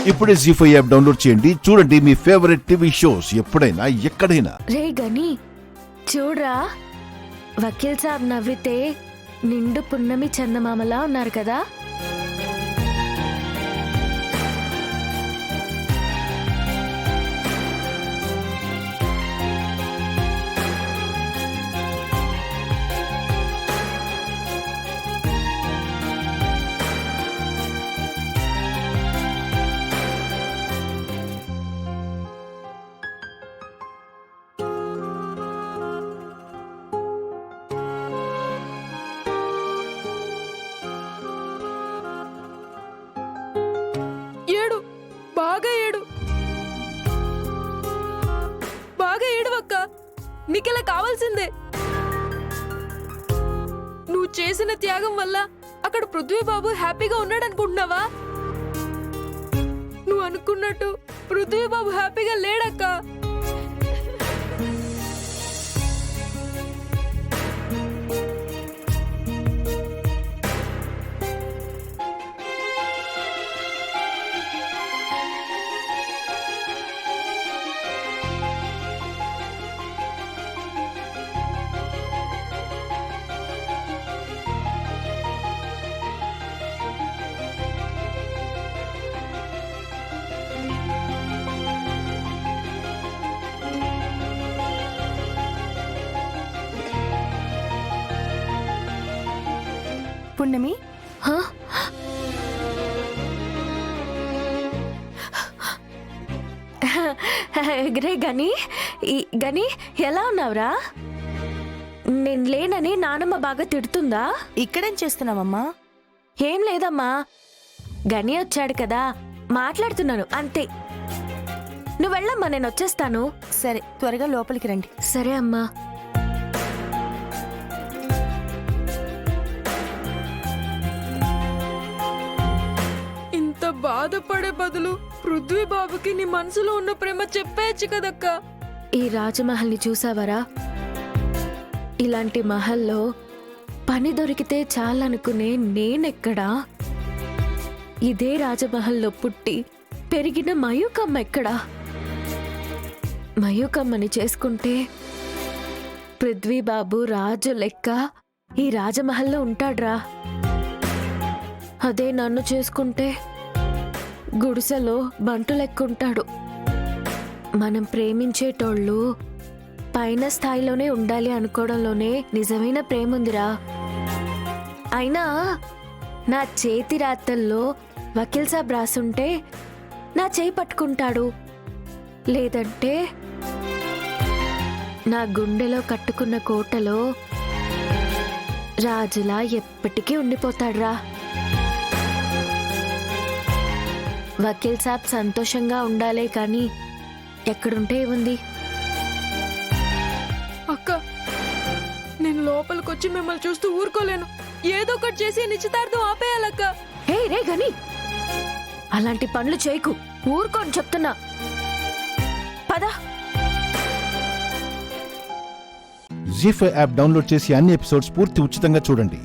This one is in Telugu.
ఇప్పుడే జీ5 యాప్ డౌన్లోడ్ చేయండి. చూడండి మీ ఫేవరెట్ టీవీ షోస్ ఎప్పుడైనా ఎక్కడైనా. రే గని చూడరా, వకీల్ సాబ్ నవ్వితే నిండు పున్నమి చందమామలా ఉన్నారు కదా. ఏడు, బాగా ఏడు, బాగా ఏడువక్క. నీకెలా కావాల్సిందే. నువ్వు చేసిన త్యాగం వల్ల అక్కడ పృథ్వీబాబు హ్యాపీగా ఉన్నాడనుకుంటున్నావా? నువ్వు అనుకున్నట్టు పృథ్వీబాబు హ్యాపీగా లేడక్క. పున్నమి, రే గని గని ఎలా ఉన్నావురా? నేను లేనని నానమ్మ బాగా తిడుతుందా? ఇక్కడేం చేస్తున్నావమ్మా? ఏం లేదమ్మా, గని వచ్చాడు కదా, మాట్లాడుతున్నాను అంతే. నువ్వు వెళ్ళమ్మా, నేను వచ్చేస్తాను. సరే, త్వరగా లోపలికి రండి. సరే అమ్మా. ఇంత బాధపడే బదులు పృథ్వీబాబుకి నీ మనసులో ఉన్న ప్రేమ చెప్పేయచ్చు కదక్క. ఈ రాజమహల్ని చూసావరా? ఇలాంటి మహల్లో పని దొరికితే చాలనుకునే నేనెక్కడా? ఇదే రాజమహల్లో పుట్టి పెరిగిన మయూకమ్మ ఎక్కడా? మయూకమ్మని చేసుకుంటే పృథ్వీబాబు రాజు లెక్క ఈ రాజమహల్లో ఉంటాడ్రా. అదే నన్ను చేసుకుంటే గుడిసెలో బంటు లెక్కుంటాడు. మనం ప్రేమించేటోళ్ళు పైన స్థాయిలోనే ఉండాలి అనుకోవడంలోనే నిజమైన ప్రేమ ఉందిరా. అయినా నా చేతి రాతల్లో వకీల్ సాబ్ రాసుంటే నా చేయి పట్టుకుంటాడు, లేదంటే నా గుండెలో కట్టుకున్న కోటలో రాజులా ఎప్పటికీ ఉండిపోతాడ్రా. వకీల్ సాబ్ సంతోషంగా ఉండాలే కానీ ఎక్కడుంటే ఉంది. అక్క, నేను లోపలికొచ్చి మిమ్మల్ని చూస్తూ ఊరుకోలేను. ఏదో ఒకటి చేసి నిశ్చితార్థం ఆపేయాలక్క. హే రే గని, అలాంటి పనులు చేయకు, ఊరుకోని చెప్తున్నా. పద. జీ5 యాప్ డౌన్లోడ్ చేసి అన్ని ఎపిసోడ్స్ పూర్తి ఉచితంగా చూడండి.